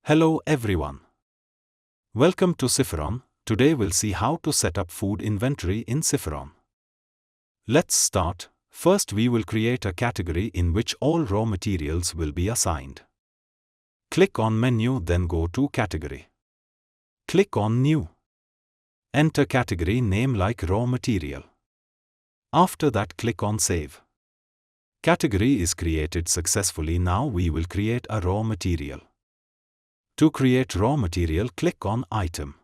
Hello everyone. Welcome to Ciferon. Today we'll see how to set up food inventory in Ciferon. Let's start. First we will create a category in which all raw materials will be assigned. Click on Menu, then go to Category. Click on New. Enter category name like Raw Material. After that click on Save. Category is created successfully. Now we will create a raw material. To create raw material, click on Item.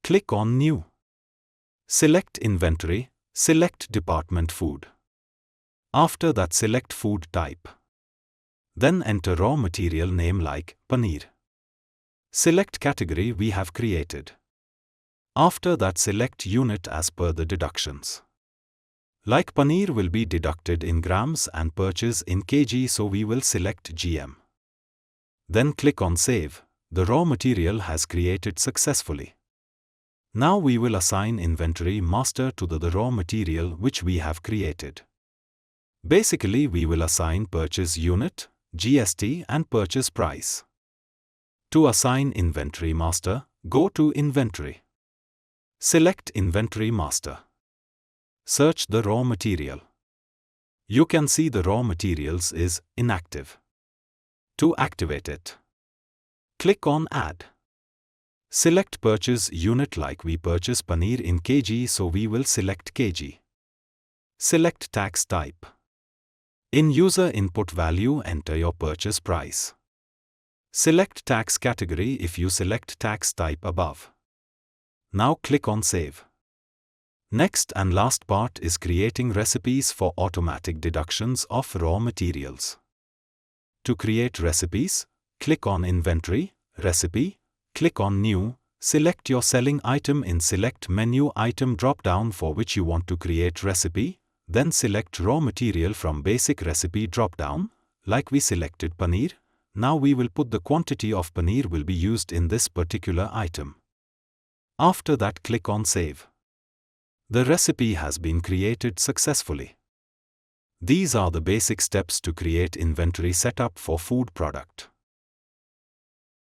Click on New. Select Inventory, select Department Food. After that select food type. Then enter raw material name like Paneer. Select category we have created. After that select unit as per the deductions. Like paneer will be deducted in grams and purchase in kg, so we will select GM. Then click on Save. The raw material has created successfully. Now we will assign inventory master to the raw material which we have created. Basically we will assign purchase unit, GST and purchase price. To assign inventory master, go to Inventory. Select Inventory Master. Search the raw material. You can see the raw materials is inactive. To activate it, click on Add. Select purchase unit, like we purchase paneer in kg, so we will select kg. Select tax type. In user input value enter your purchase price. Select tax category if you select tax type above. Now click on Save. Next and last part is creating recipes for automatic deductions of raw materials. To create recipes, click on Inventory, Recipe, click on New, select your selling item in Select Menu Item drop-down for which you want to create recipe, then select Raw Material from Basic Recipe drop-down, like we selected paneer. Now we will put the quantity of paneer will be used in this particular item. After that click on Save. The recipe has been created successfully. These are the basic steps to create inventory setup for food product.